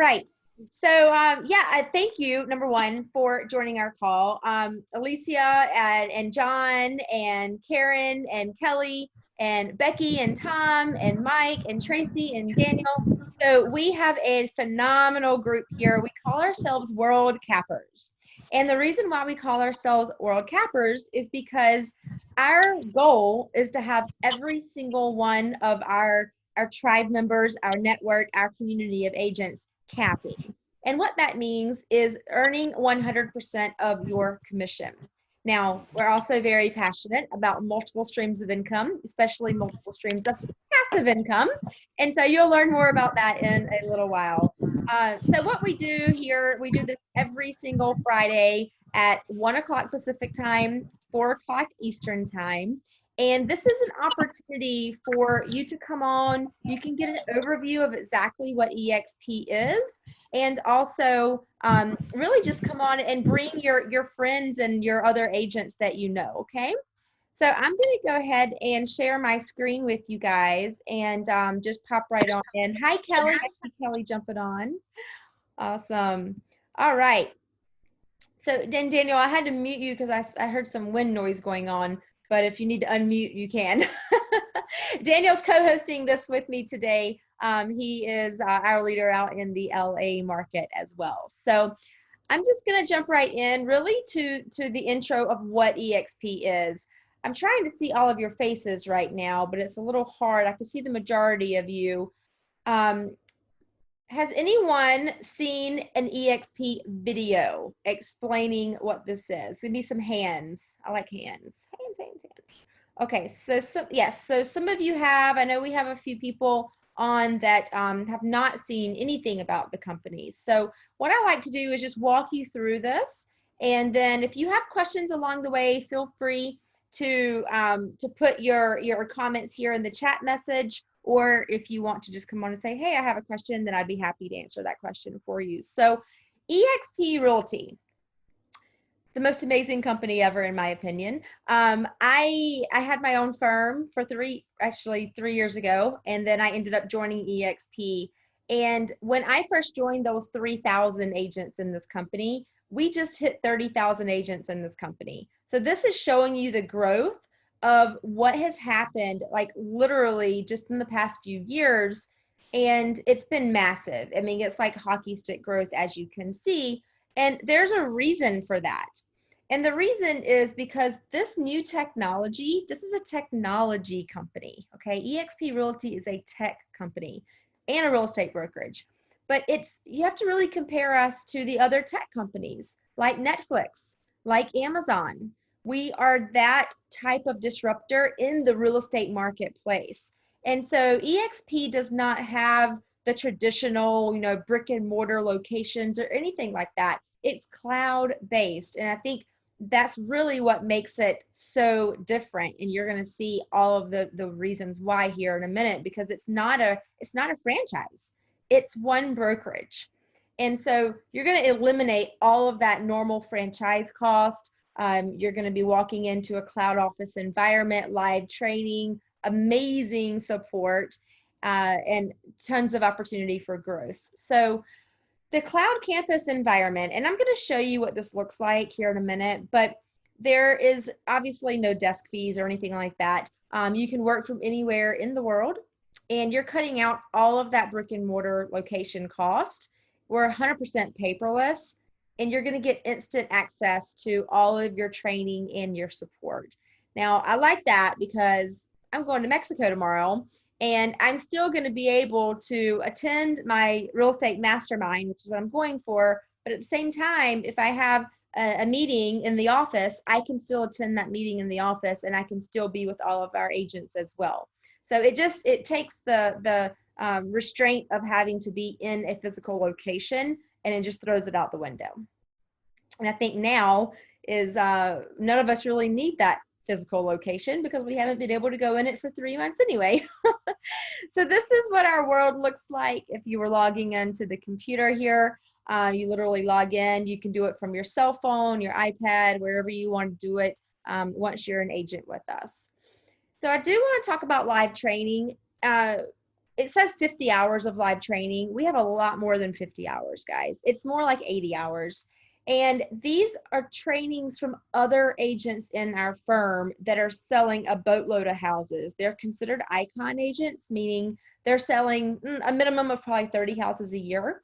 right. So, yeah, I thank you, number one, for joining our call. Alicia and John and Karen and Kelly and Becky and Tom and Mike and Tracy and Daniel. So we have a phenomenal group here. We call ourselves World Cappers. And the reason why we call ourselves World Cappers is because our goal is to have every single one of our tribe members, our network, our community of agents capping. And what that means is earning 100% of your commission. Now, we're also very passionate about multiple streams of income, especially multiple streams of passive income. And so you'll learn more about that in a little while. So what we do here, we do this every single Friday at 1 o'clock Pacific time, 4 o'clock Eastern time. And this is an opportunity for you to come on. You can get an overview of exactly what EXP is, and also really just come on and bring your friends and your other agents that you know, okay? So I'm going to go ahead and share my screen with you guys and just pop right on in. Hi, Kelly. I see Kelly jumping on. Awesome. All right. So then, Daniel, I had to mute you because I heard some wind noise going on, but if you need to unmute, you can. Daniel's co-hosting this with me today. He is our leader out in the LA market as well. So I'm just going to jump right in really to the intro of what EXP is. I'm trying to see all of your faces right now, but it's a little hard. I can see the majority of you. Has anyone seen an EXP video explaining what this is? Give me some hands. I like hands. Hands, hands, hands. Okay, so yes, so some of you have. I know we have a few people on that have not seen anything about the companies. So what I like to do is just walk you through this, and then if you have questions along the way, feel free to put your comments here in the chat message. Or if you want to just come on and say, hey, I have a question, then I'd be happy to answer that question for you. So eXp Realty, the most amazing company ever, in my opinion. I had my own firm for 3 years ago, and then I ended up joining EXP. And when I first joined those 3,000 agents in this company, we just hit 30,000 agents in this company. So this is showing you the growth of what has happened, like literally just in the past few years. And it's been massive. I mean, it's like hockey stick growth, as you can see. And there's a reason for that. And the reason is because this new technology, this is a technology company, okay? eXp Realty is a tech company and a real estate brokerage. But you have to really compare us to the other tech companies like Netflix, like Amazon. We are that type of disruptor in the real estate marketplace. And so EXP does not have the traditional, brick and mortar locations or anything like that. It's cloud-based. And I think that's really what makes it so different. And you're going to see all of the reasons why here in a minute, because it's not a franchise. It's one brokerage. And so you're going to eliminate all of that normal franchise cost. You're going to be walking into a cloud office environment, live training, amazing support, and tons of opportunity for growth. So the cloud campus environment, and I'm going to show you what this looks like here in a minute, but there is obviously no desk fees or anything like that. You can work from anywhere in the world, and you're cutting out all of that brick and mortar location cost. We're 100% paperless. And you're going to get instant access to all of your training and your support. Now, I like that because I'm going to Mexico tomorrow, and I'm still going to be able to attend my real estate mastermind, which is what I'm going for. But at the same time, if I have a meeting in the office, I can still attend that meeting in the office, and I can still be with all of our agents as well. So it takes the restraint of having to be in a physical location, and it just throws it out the window. And I think now is none of us really need that physical location because we haven't been able to go in it for 3 months anyway. So this is what our world looks like if you were logging into the computer here. You literally log in. You can do it from your cell phone, your iPad, wherever you want to do it once you're an agent with us. So I do want to talk about live training. it says 50 hours of live training. We have a lot more than 50 hours, guys. It's more like 80 hours. And these are trainings from other agents in our firm that are selling a boatload of houses. They're considered icon agents, meaning they're selling a minimum of probably 30 houses a year.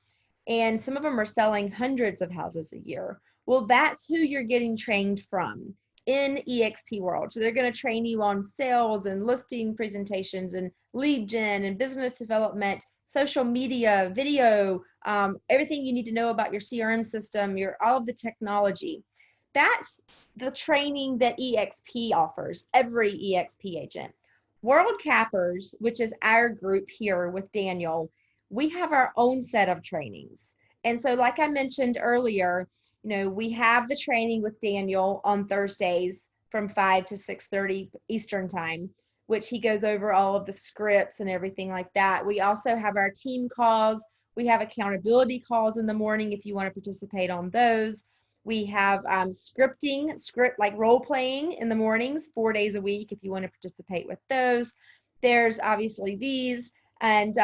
And some of them are selling hundreds of houses a year. Well, that's who you're getting trained from in EXP world. So they're going to train you on sales and listing presentations and lead gen and business development, social media, video, everything you need to know about your CRM system, all of the technology. That's the training that EXP offers, every EXP agent. World Cappers, which is our group here with Daniel, we have our own set of trainings. And so like I mentioned earlier, we have the training with Daniel on Thursdays from 5 to 6:30 Eastern time, which he goes over all of the scripts and everything like that. We also have our team calls. We have accountability calls in the morning if you want to participate on those. We have script like role playing in the mornings, 4 days a week if you want to participate with those. There's obviously these, and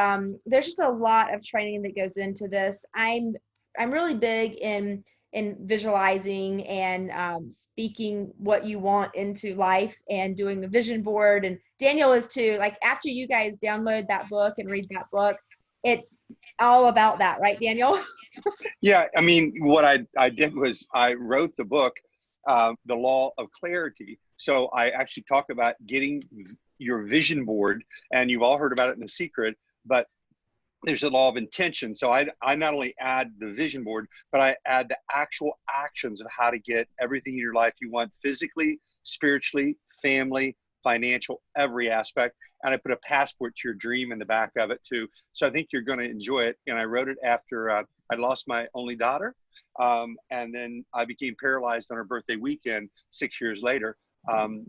there's just a lot of training that goes into this. I'm really big in visualizing and speaking what you want into life and doing the vision board. And Daniel is too. Like after you guys download that book and read that book, it's all about that, right, Daniel? Yeah, I mean, what I did was I wrote the book, The Law of Clarity. So I actually talk about getting your vision board, and you've all heard about it in The Secret, but there's a law of intention. So I not only add the vision board, but I add the actual actions of how to get everything in your life you want, physically, spiritually, family, financial, every aspect. And I put a passport to your dream in the back of it too. So I think you're going to enjoy it. And I wrote it after I lost my only daughter. And then I became paralyzed on her birthday weekend 6 years later.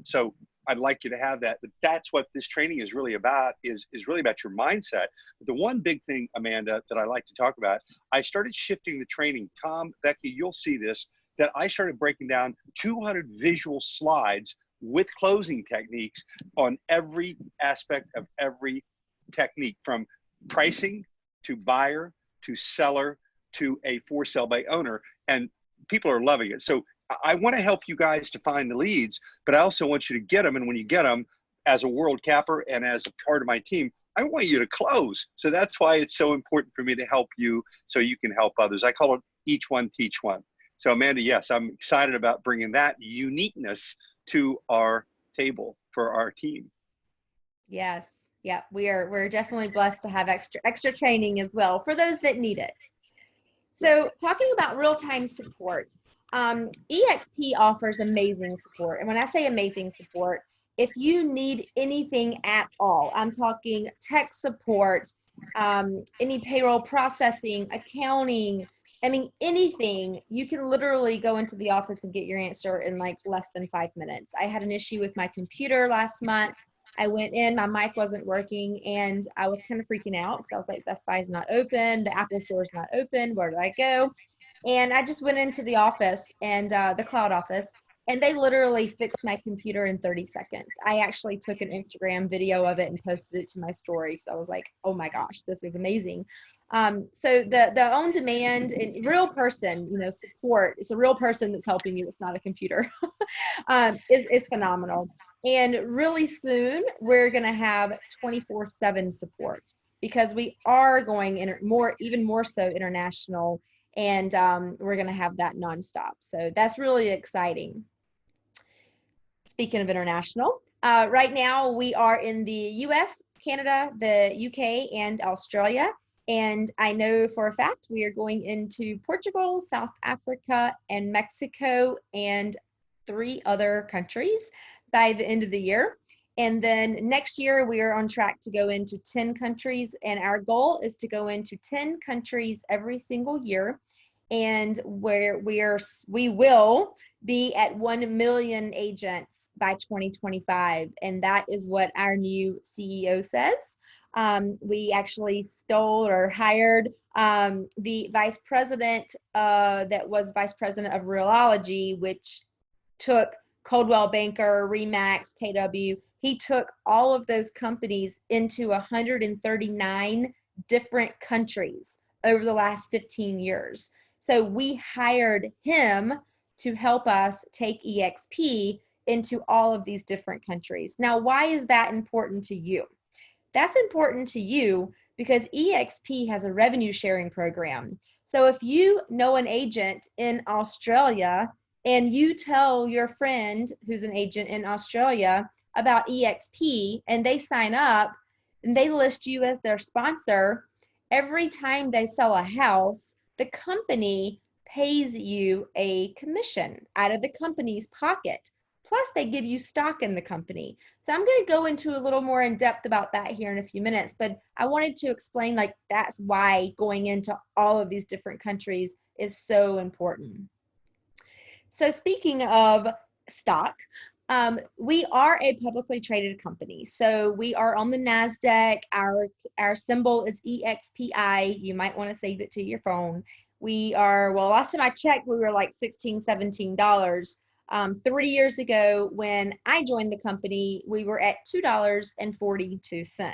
So I'd like you to have that, but that's what this training is really about, is really about your mindset. But the one big thing, Amanda, that I like to talk about, I started shifting the training. Tom, Becky, you'll see this, that I started breaking down 200 visual slides with closing techniques on every aspect of every technique, from pricing to buyer to seller to a for sale by owner. And people are loving it. So I want to help you guys to find the leads, but I also want you to get them. And when you get them, as a world capper and as a part of my team, I want you to close. So that's why it's so important for me to help you so you can help others. I call it each one, teach one. So Amanda, yes, I'm excited about bringing that uniqueness to our table for our team. Yes. Yeah. We're definitely blessed to have extra training as well for those that need it. So talking about real-time support, EXP offers amazing support. And when I say amazing support, if you need anything at all, I'm talking tech support, any payroll processing, accounting, I mean, anything, you can literally go into the office and get your answer in like less than 5 minutes. I had an issue with my computer last month. I went in, my mic wasn't working, and I was kind of freaking out because I was like, Best Buy's not open, the Apple Store is not open, where do I go? And I just went into the office and the cloud office, and they literally fixed my computer in 30 seconds. I actually took an Instagram video of it and posted it to my story. So I was like, oh my gosh, this was amazing. So the on-demand and real person, support, it's a real person that's helping you. It's not a computer, is phenomenal. And really soon we're going to have 24/7 support because we are going even more so international, and we're going to have that nonstop. So that's really exciting. Speaking of international, right now we are in the US, Canada, the UK, and Australia. And I know for a fact we are going into Portugal, South Africa, and Mexico, and 3 other countries by the end of the year. And then next year we are on track to go into 10 countries. And our goal is to go into 10 countries every single year. And where we will be at 1 million agents by 2025. And that is what our new CEO says. We actually stole or hired the vice president that was vice president of Realty, which took Coldwell Banker, Remax, KW. he took all of those companies into 139 different countries over the last 15 years. So we hired him to help us take EXP into all of these different countries. Now, why is that important to you? That's important to you because EXP has a revenue sharing program. So if you know an agent in Australia and you tell your friend who's an agent in Australia about EXP and they sign up and they list you as their sponsor, every time they sell a house, the company pays you a commission out of the company's pocket. Plus, they give you stock in the company. So I'm going to go into a little more in depth about that here in a few minutes, but I wanted to explain like that's why going into all of these different countries is so important. So speaking of stock, we are a publicly traded company. So we are on the NASDAQ. Our symbol is EXPI. You might want to save it to your phone. We are, well, last time I checked, we were like $16, $17. 3 years ago, when I joined the company, we were at $2.42.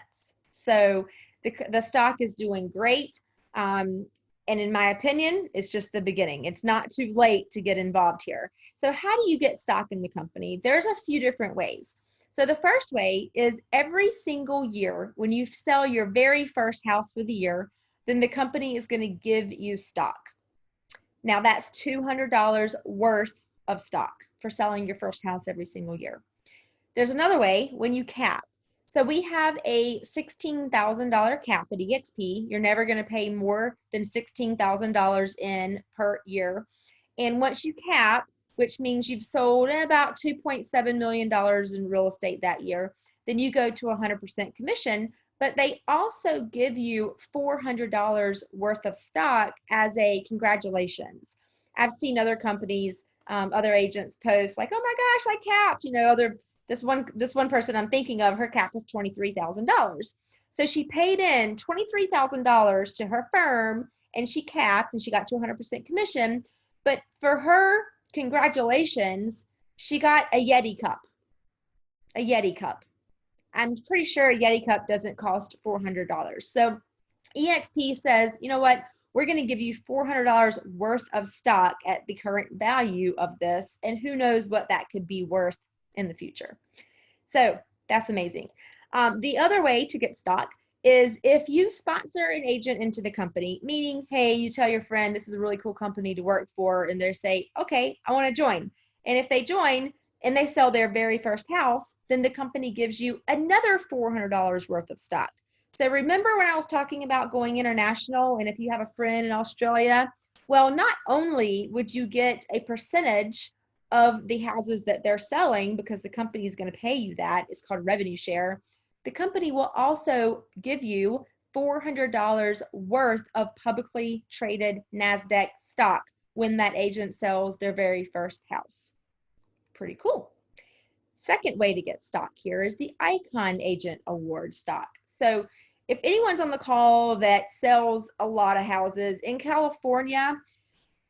So the stock is doing great. And in my opinion, it's just the beginning. It's not too late to get involved here. So how do you get stock in the company? There's a few different ways. So the first way is every single year, when you sell your very first house for the year, then the company is going to give you stock. Now that's $200 worth of stock for selling your first house every single year. There's another way when you cap. So we have a $16,000 cap at eXp. You're never going to pay more than $16,000 in per year. And once you cap, which means you've sold about $2.7 million in real estate that year, then you go to 100% commission. But they also give you $400 worth of stock as a congratulations. I've seen other companies, other agents post like, oh my gosh, I capped, you know, this one person I'm thinking of, her cap was $23,000. So she paid in $23,000 to her firm and she capped and she got to 100% commission. But for her congratulations, she got a Yeti cup. A Yeti cup. I'm pretty sure a Yeti cup doesn't cost $400. So eXp says, you know what? We're going to give you $400 worth of stock at the current value of this. And who knows what that could be worth in the future. So that's amazing. The other way to get stock is if you sponsor an agent into the company, meaning, hey, you tell your friend this is a really cool company to work for, and they say, okay, I want to join. And if they join and they sell their very first house, then the company gives you another $400 worth of stock. So remember when I was talking about going international, and if you have a friend in Australia, well, not only would you get a percentage of the houses that they're selling because the company is going to pay you that, it's called revenue share, the company will also give you $400 worth of publicly traded NASDAQ stock when that agent sells their very first house. Pretty cool. Second way to get stock here is the Icon Agent Award stock. So if anyone's on the call that sells a lot of houses in California,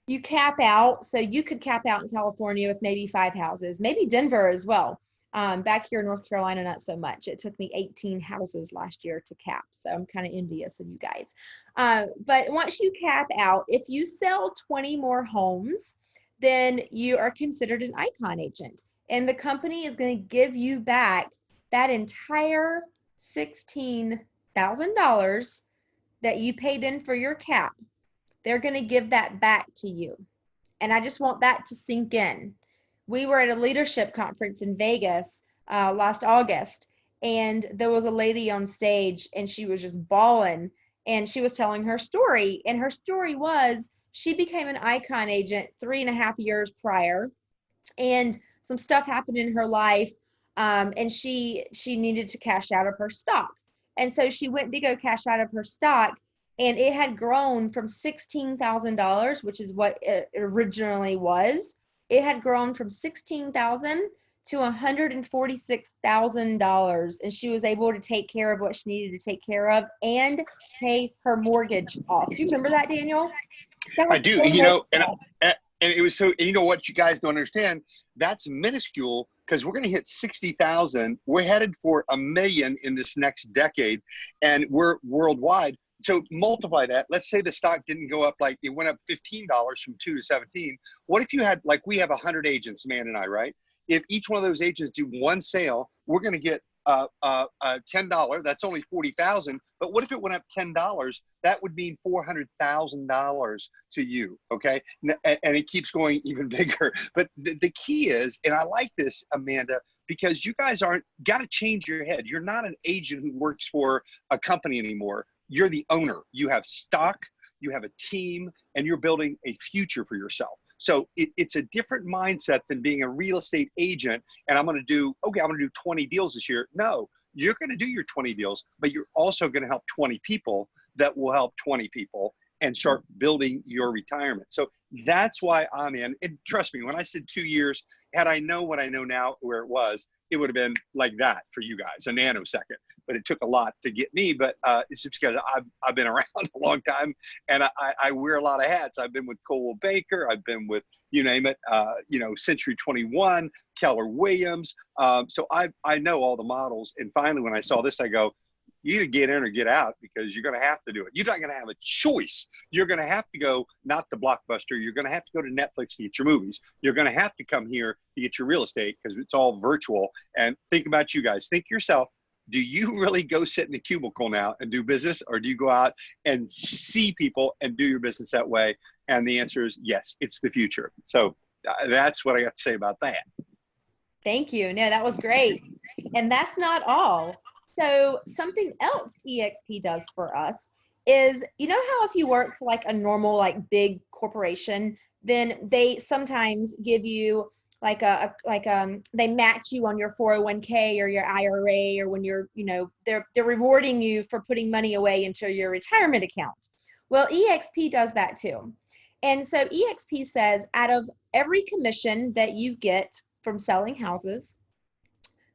you cap out. So you could cap out in California with maybe 5 houses, maybe Denver as well. Back here in North Carolina, not so much. It took me 18 houses last year to cap. So I'm kind of envious of you guys. But once you cap out, if you sell 20 more homes, then you are considered an Icon agent. And the company is going to give you back that entire $16,000 that you paid in for your cap. They're going to give that back to you. And I just want that to sink in. We were at a leadership conference in Vegas last August, and there was a lady on stage, and she was just bawling, and she was telling her story. And her story was she became an Icon agent 3.5 years prior, and some stuff happened in her life, and she needed to cash out of her stock. And so she went to go cash out of her stock, and it had grown from $16,000, which is what it originally was. It had grown from $16,000 to $146,000, and she was able to take care of what she needed to take care of and pay her mortgage off. Do you remember that, Daniel? I do. So you know, and it was so. And you know what you guys don't understand? That's minuscule because we're going to hit 60,000. We're headed for 1 million in this next decade, and we're worldwide. So multiply that. Let's say the stock didn't go up, like it went up $15 from 2 to 17. What if you had, like we have 100 agents, Amanda and I, right? If each one of those agents do one sale, we're going to get $10. That's only 40,000. But what if it went up $10? That would mean $400,000 to you. Okay. And it keeps going even bigger. But the key is, and I like this, Amanda, because you guys got to change your head. You're not an agent who works for a company anymore. You're the owner. You have stock, you have a team, and you're building a future for yourself. So it's a different mindset than being a real estate agent. And I'm going to do 20 deals this year. No, you're going to do your 20 deals, but you're also going to help 20 people that will help 20 people and start building your retirement. So that's why I'm in. And trust me, when I said 2 years, had I known what I know now where it was, it would have been like that for you guys, a nanosecond. But it took a lot to get me. But it's just because I've been around a long time, and I wear a lot of hats. I've been with Coldwell Banker. I've been with, you name it, Century 21, Keller Williams. So I know all the models. And finally, when I saw this, I go, you either get in or get out, because you're going to have to do it. You're not going to have a choice. You're going to have to go, not to Blockbuster. You're going to have to go to Netflix to get your movies. You're going to have to come here to get your real estate, because it's all virtual. And think about you guys. Think to yourself, do you really go sit in the cubicle now and do business, or do you go out and see people and do your business that way? And the answer is yes, it's the future. So that's what I got to say about that. Thank you. No, that was great. And that's not all. So something else EXP does for us is, you know how if you work for like a normal, like big corporation, then they sometimes give you they match you on your 401k or your IRA, or when you're, they're rewarding you for putting money away into your retirement account. Well, EXP does that too. And so EXP says, out of every commission that you get from selling houses,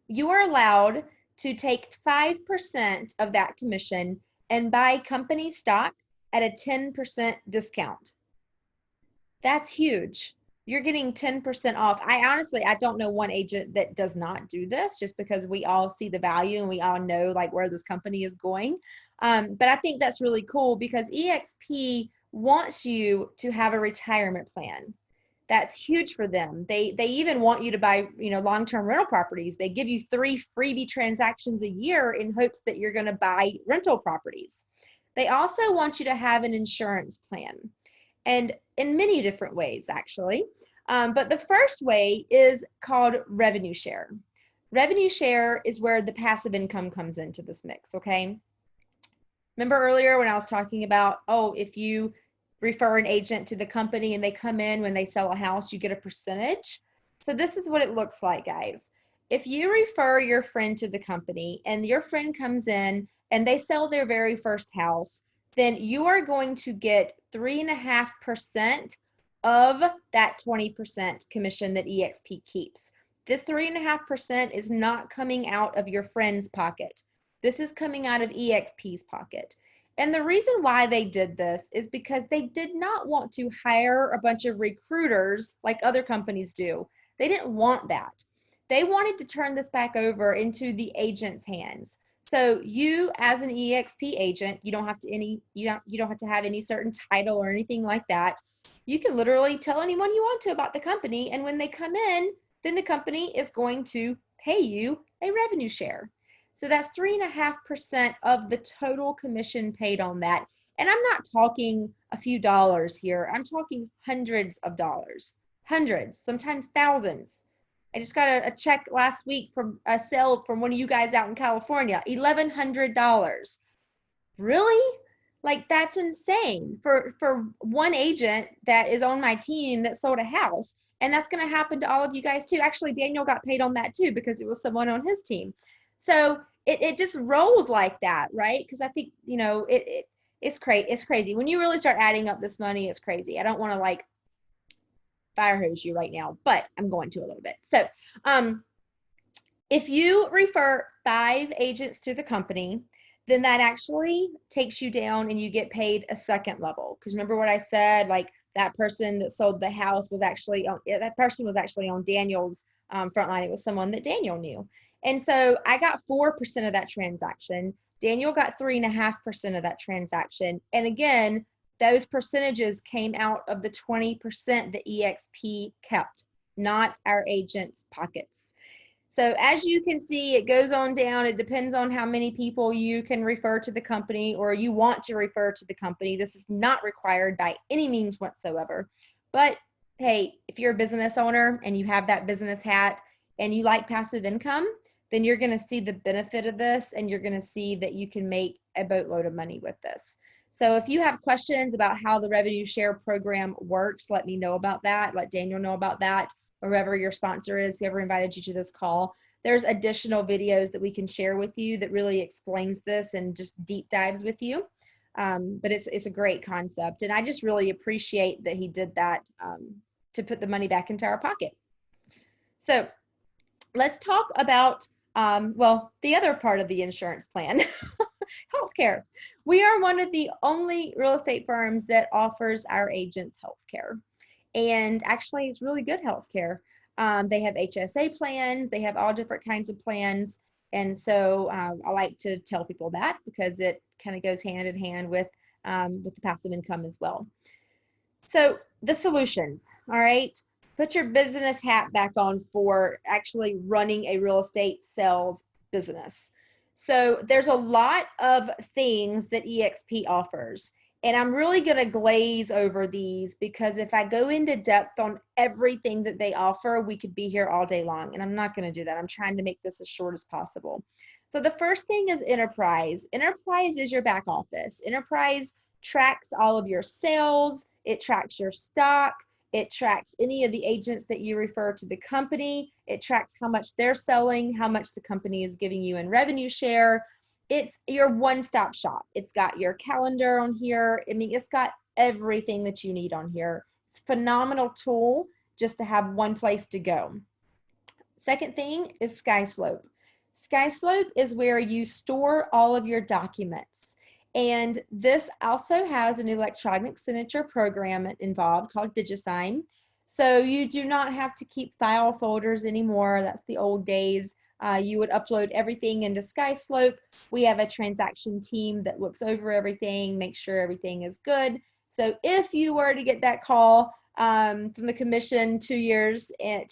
you are allowed to take 5% of that commission and buy company stock at a 10% discount. That's huge. You're getting 10% off. I don't know one agent that does not do this, just because we all see the value and we all know like where this company is going. But I think that's really cool, because EXP wants you to have a retirement plan. That's huge for them. They even want you to buy, long-term rental properties. They give you 3 freebie transactions a year in hopes that you're going to buy rental properties. They also want you to have an insurance plan, and in many different ways, actually. But the first way is called revenue share. Revenue share is where the passive income comes into this mix, okay? Remember earlier when I was talking about, if you refer an agent to the company and they come in when they sell a house, you get a percentage. So this is what it looks like, guys. If you refer your friend to the company and your friend comes in and they sell their very first house, then you are going to get 3.5% of that 20% commission that EXP keeps. This 3.5% is not coming out of your friend's pocket. This is coming out of EXP's pocket. And the reason why they did this is because they did not want to hire a bunch of recruiters like other companies do. They didn't want that. They wanted to turn this back over into the agent's hands. So you, as an EXP agent, you don't have to have any certain title or anything like that. You can literally tell anyone you want to about the company, and when they come in, then the company is going to pay you a revenue share. So that's 3.5% of the total commission paid on that. And I'm not talking a few dollars here. I'm talking hundreds of dollars, hundreds, sometimes thousands. I just got a check last week from a sale from one of you guys out in California, $1,100. Really? Like, that's insane for one agent that is on my team that sold a house. And that's going to happen to all of you guys too. Actually, Daniel got paid on that too, because it was someone on his team. So it just rolls like that, right? Because I think, it's crazy. When you really start adding up this money, it's crazy. I don't want to like fire hose you right now, but I'm going to a little bit. So if you refer 5 agents to the company, then that actually takes you down and you get paid a second level. Because remember what I said, like that person that sold the house was actually on, that person was actually on Daniel's frontlining with someone that Daniel knew. And so I got 4% of that transaction. Daniel got 3.5% of that transaction. And again, those percentages came out of the 20% that EXP kept, not our agents' pockets. So as you can see, it goes on down. It depends on how many people you can refer to the company or you want to refer to the company. This is not required by any means whatsoever. But hey, if you're a business owner and you have that business hat and you like passive income, then you're going to see the benefit of this and you're going to see that you can make a boatload of money with this. So if you have questions about how the revenue share program works, let me know about that. Let Daniel know about that, or whoever your sponsor is, whoever invited you to this call. There's additional videos that we can share with you that really explains this and just deep dives with you. But it's a great concept. And I just really appreciate that he did that to put the money back into our pocket. So let's talk about, well, the other part of the insurance plan, healthcare. We are one of the only real estate firms that offers our agents healthcare. And actually, it's really good healthcare. They have HSA plans. They have all different kinds of plans. And so I like to tell people that because it kind of goes hand in hand with the passive income as well. So the solutions, all right? Put your business hat back on for actually running a real estate sales business. So there's a lot of things that EXP offers. And I'm really going to glaze over these because if I go into depth on everything that they offer, we could be here all day long. And I'm not going to do that. I'm trying to make this as short as possible. So the first thing is Enterprise. Enterprise is your back office. Enterprise tracks all of your sales. It tracks your stock. It tracks any of the agents that you refer to the company. It tracks how much they're selling, how much the company is giving you in revenue share. It's your one-stop shop. It's got your calendar on here. I mean, it's got everything that you need on here. It's a phenomenal tool just to have one place to go. Second thing is SkySlope. SkySlope is where you store all of your documents. And this also has an electronic signature program involved called DigiSign. So you do not have to keep file folders anymore. That's the old days. You would upload everything into SkySlope. We have a transaction team that looks over everything, makes sure everything is good. So if you were to get that call from the commission 2 years in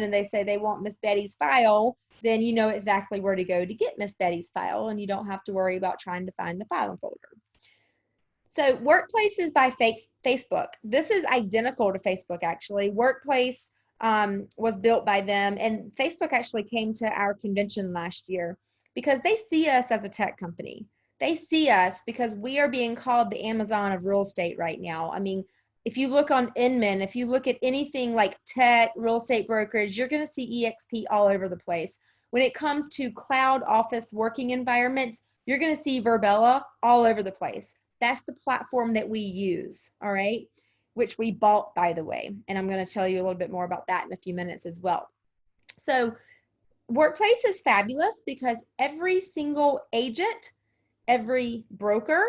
and they say they want Miss Betty's file, then you know exactly where to go to get Miss Betty's file, and you don't have to worry about trying to find the file folder. So Workplace is by Facebook. This is identical to Facebook, actually. Workplace was built by them, and Facebook actually came to our convention last year because they see us as a tech company. They see us because we are being called the Amazon of real estate right now. I mean, if you look on Inman, if you look at anything like tech, real estate brokerage, you're going to see EXP all over the place. When it comes to cloud office working environments, you're going to see Verbella all over the place. That's the platform that we use, all right, which we bought, by the way. And I'm going to tell you a little bit more about that in a few minutes as well. So Workplace is fabulous because every single agent, every broker,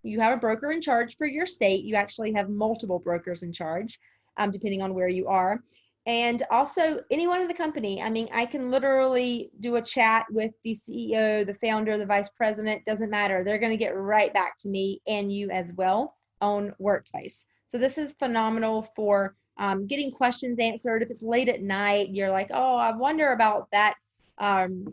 you have a broker in charge for your state. You actually have multiple brokers in charge, depending on where you are. And also anyone in the company. I mean, I can literally do a chat with the CEO, the founder, the vice president, doesn't matter. They're going to get right back to me and you as well on Workplace. So this is phenomenal for getting questions answered. If it's late at night, you're like, oh, I wonder about that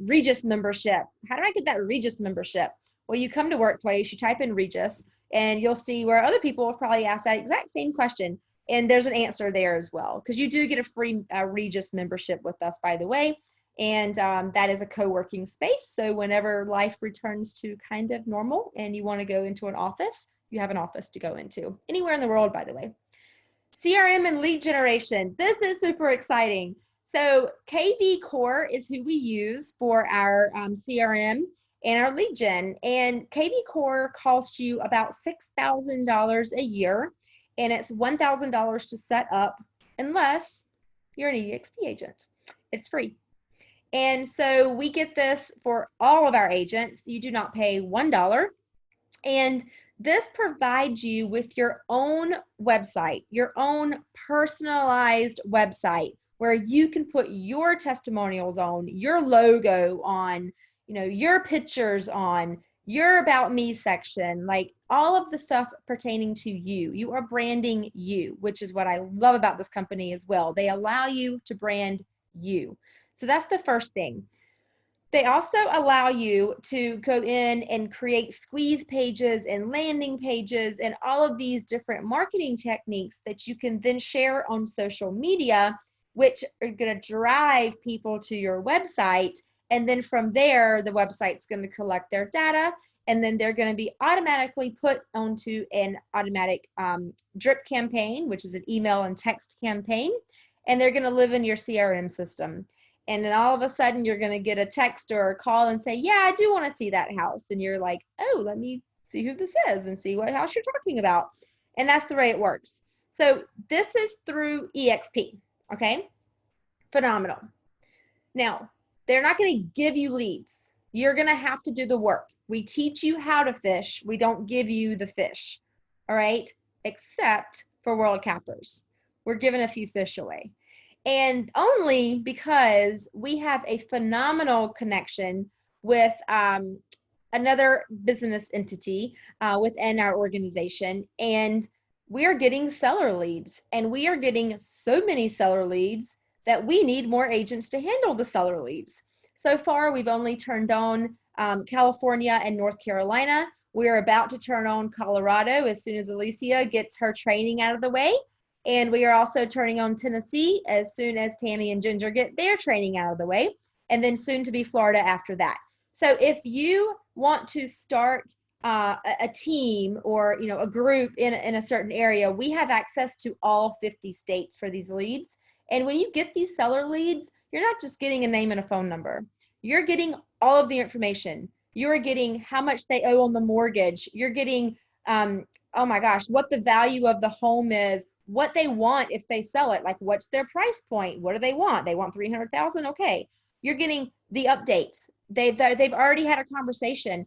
Regis membership. How do I get that Regis membership? Well, you come to Workplace, you type in Regis, and you'll see where other people have probably asked that exact same question. And there's an answer there as well, because you do get a free Regis membership with us, by the way. And that is a co-working space. So whenever life returns to kind of normal and you want to go into an office, you have an office to go into anywhere in the world, by the way. CRM and lead generation. This is super exciting. So KV Core is who we use for our CRM and our lead gen. And KV Core costs you about $6,000 a year. And it's $1,000 to set up unless you're an EXP agent. It's free. And so we get this for all of our agents. You do not pay $1. And this provides you with your own website, your own personalized website where you can put your testimonials on, your logo on, your pictures on, your about me section, like all of the stuff pertaining to you. You are branding you, which is what I love about this company as well. They allow you to brand you. So that's the first thing. They also allow you to go in and create squeeze pages and landing pages and all of these different marketing techniques that you can then share on social media, which are going to drive people to your website. And then from there, the website's going to collect their data, and then they're going to be automatically put onto an automatic drip campaign, which is an email and text campaign, and they're going to live in your CRM system. And then all of a sudden you're going to get a text or a call and say, yeah, I do want to see that house. And you're like, oh, let me see who this is and see what house you're talking about. And that's the way it works. So this is through EXP. Okay. Phenomenal. Now, they're not going to give you leads. You're going to have to do the work. We teach you how to fish. We don't give you the fish. All right. Except for world cappers. We're giving a few fish away. And only because we have a phenomenal connection with another business entity within our organization. And we are getting seller leads. And we are getting so many seller leads that we need more agents to handle the seller leads. So far, we've only turned on California and North Carolina. We're about to turn on Colorado as soon as Alicia gets her training out of the way. And we are also turning on Tennessee as soon as Tammy and Ginger get their training out of the way, and then soon to be Florida after that. So if you want to start a team or a group in a certain area, we have access to all 50 states for these leads. And when you get these seller leads, you're not just getting a name and a phone number. You're getting all of the information. You're getting how much they owe on the mortgage. You're getting, oh my gosh, what the value of the home is, what they want if they sell it, like what's their price point, what do they want? They want 300,000. Okay, you're getting the updates. They've already had a conversation.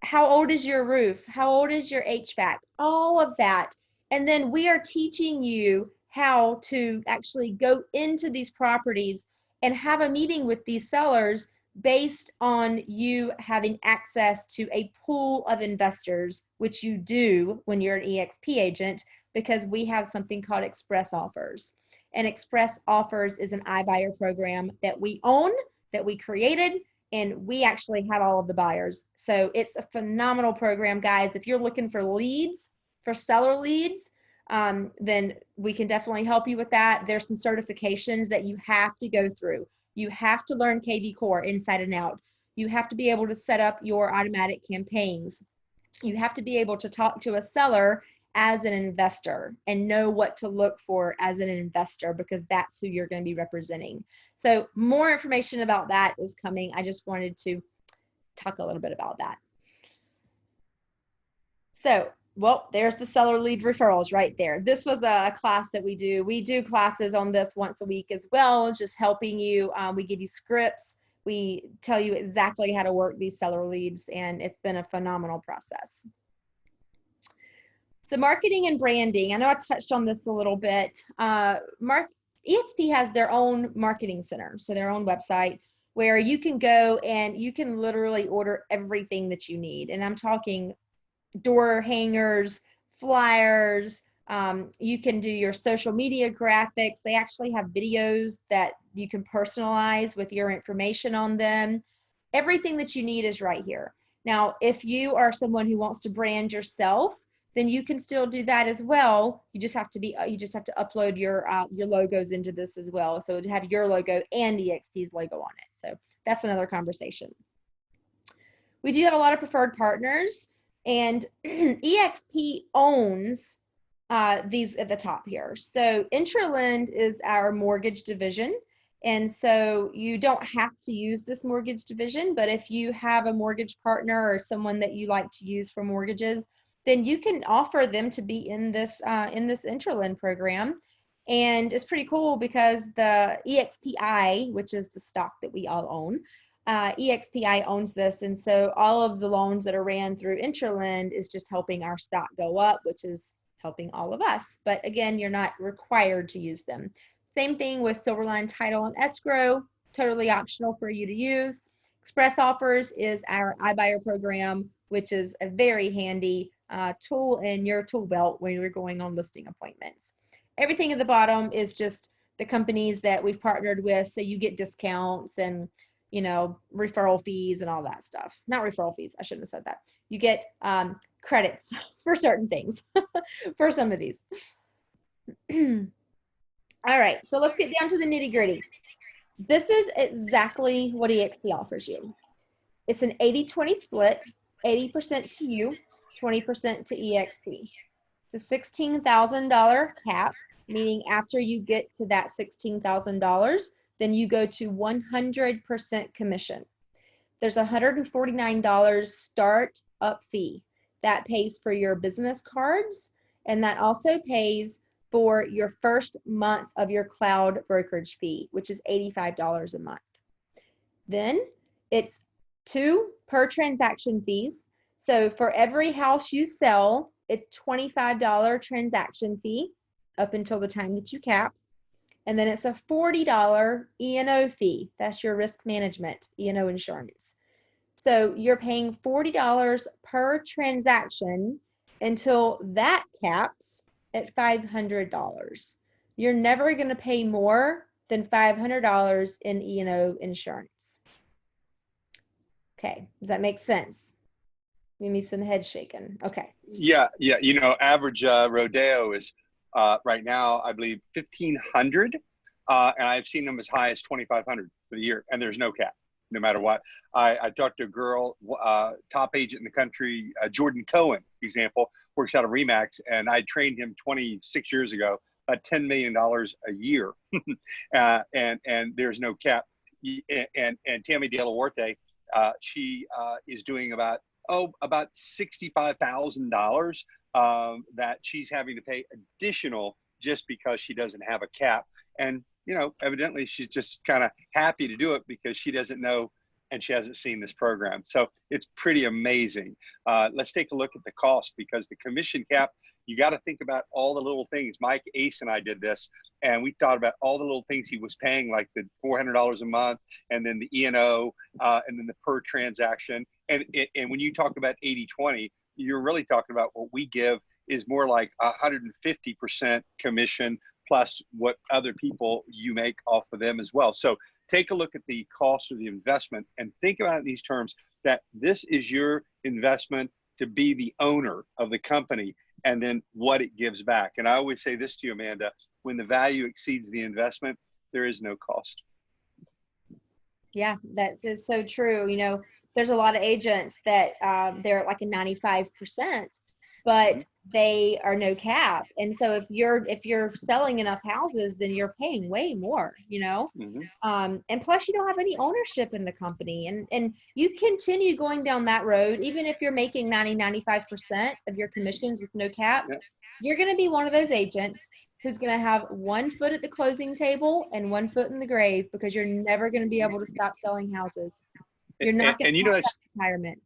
How old is your roof? How old is your HVAC? All of that. And then we are teaching you how to actually go into these properties and have a meeting with these sellers based on you having access to a pool of investors, which you do when you're an EXP agent, because we have something called Express Offers. And Express Offers is an iBuyer program that we own, that we created, and we actually have all of the buyers. So it's a phenomenal program, guys. If you're looking for leads, for seller leads, then we can definitely help you with that. There's some certifications that you have to go through. You have to learn KV Core inside and out. You have to be able to set up your automatic campaigns. You have to be able to talk to a seller as an investor and know what to look for as an investor, because that's who you're going to be representing. So more information about that is coming. I just wanted to talk a little bit about that. So, well, there's the seller lead referrals right there. This was a class that we do. We do classes on this once a week as well, just helping you. We give you scripts. We tell you exactly how to work these seller leads, and it's been a phenomenal process. So marketing and branding, I know I touched on this a little bit. EXP has their own marketing center, so their own website where you can go and you can literally order everything that you need. And I'm talking door hangers, flyers, you can do your social media graphics. They actually have videos that you can personalize with your information on them. Everything that you need is right here. Now, if you are someone who wants to brand yourself, then you can still do that as well. You just have to upload your logos into this as well. So to have your logo and EXP's logo on it. So that's another conversation. We do have a lot of preferred partners, and EXP owns these at the top here. So Intraland is our mortgage division. And so you don't have to use this mortgage division, but if you have a mortgage partner or someone that you like to use for mortgages, then you can offer them to be in this Intraland program. And it's pretty cool because the EXPI, which is the stock that we all own, EXPI owns this. And so all of the loans that are ran through Intraland is just helping our stock go up, which is helping all of us. But again, you're not required to use them. Same thing with Silverline Title and Escrow, totally optional for you to use. Express Offers is our iBuyer program, which is a very handy tool in your tool belt when you're going on listing appointments. Everything at the bottom is just the companies that we've partnered with, so you get discounts and, you know, referral fees and all that stuff. Not referral fees, I shouldn't have said that. You get credits for certain things for some of these. All right, so let's get down to the nitty gritty. This is exactly what eXp offers you. It's an 80-20 split, 80% to you, 20% to eXp. It's a $16,000 cap, meaning after you get to that $16,000, then you go to 100% commission. There's a $149 start up fee. That pays for your business cards, and that also pays for your first month of your cloud brokerage fee, which is $85 a month. Then it's 2 per transaction fees. So for every house you sell, it's $25 transaction fee up until the time that you cap. And then it's a $40 E&O fee. That's your risk management, E&O insurance. So you're paying $40 per transaction until that caps at $500. You're never going to pay more than $500 in E&O insurance. Okay, does that make sense? Give me some head shaking. Okay. Yeah. You know, average rodeo is right now, I believe, 1,500, and I've seen them as high as 2,500 for the year, and there's no cap, no matter what. I talked to a girl, top agent in the country, Jordan Cohen, example, works out of Remax, and I trained him 26 years ago, $10 million a year, and there's no cap. And Tammy De La Huerte, she is doing about $65,000 that she's having to pay additional just because she doesn't have a cap. And, you know, evidently she's just kind of happy to do it because she doesn't know and she hasn't seen this program. So it's pretty amazing. Let's take a look at the cost, because the commission cap, you got to think about all the little things. Mike Ace and I did this, and we thought about all the little things he was paying, like the $400 a month, and then the E&O, and then the per transaction. And when you talk about 80-20, you're really talking about what we give is more like 150% commission plus what other people you make off of them as well. So take a look at the cost of the investment and think about it in these terms, that this is your investment to be the owner of the company and then what it gives back. And I always say this to you, Amanda, when the value exceeds the investment, there is no cost. Yeah, that is so true. You know, there's a lot of agents that they're at like a 95%, but they are no cap. And so if you're selling enough houses, then you're paying way more, you know? And plus you don't have any ownership in the company, and you continue going down that road. Even if you're making 95% of your commissions with no cap, you're going to be one of those agents who's going to have 1 foot at the closing table and 1 foot in the grave, because you're never going to be able to stop selling houses. You're not going to have that retirement.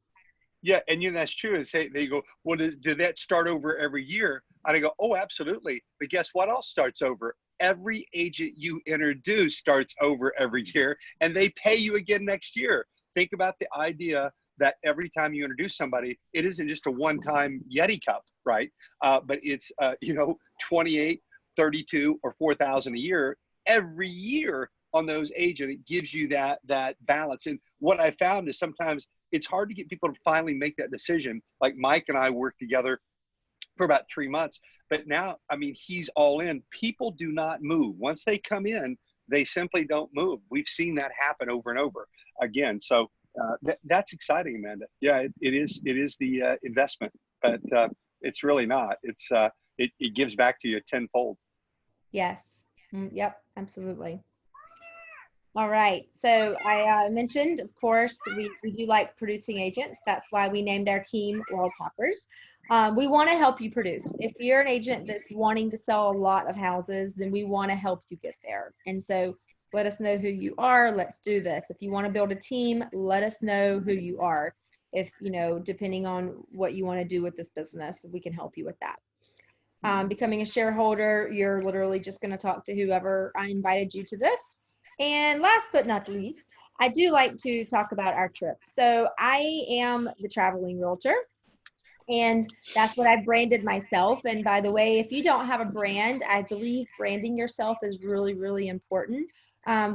Yeah, and you know that's true. And say they go, well, did that start over every year? And I go, oh, absolutely. But guess what else starts over? Every agent you introduce starts over every year, and they pay you again next year. Think about the idea that every time you introduce somebody, it isn't just a one-time Yeti cup, right? But it's 28, 32, or 4,000 a year every year on those agents. It gives you that balance. And what I found is sometimes it's hard to get people to finally make that decision. Like Mike and I worked together for about 3 months, but now, I mean, he's all in. People do not move. Once they come in, they simply don't move. We've seen that happen over and over again. So that's exciting, Amanda. Yeah, it is the investment, but it's really not. It's it gives back to you tenfold. Yes. Yep, absolutely. All right. So I mentioned, of course, we do like producing agents. That's why we named our team World Toppers. We want to help you produce. If you're an agent that's wanting to sell a lot of houses, then we want to help you get there. And so let us know who you are. Let's do this. If you want to build a team, let us know who you are. If, depending on what you want to do with this business, we can help you with that. Becoming a shareholder, you're literally just going to talk to whoever I invited you to this. And last but not least, I do like to talk about our trip. So I am the traveling realtor, and that's what I branded myself. And by the way, if you don't have a brand, I believe branding yourself is really, really important.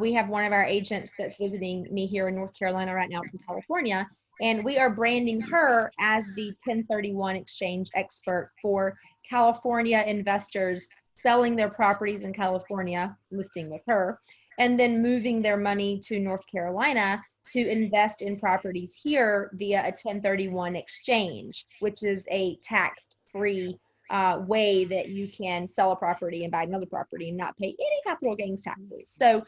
We have one of our agents that's visiting me here in North Carolina right now from California, and we are branding her as the 1031 exchange expert for California investors selling their properties in California, listing with her, and then moving their money to North Carolina to invest in properties here via a 1031 exchange, which is a tax-free way that you can sell a property and buy another property and not pay any capital gains taxes. So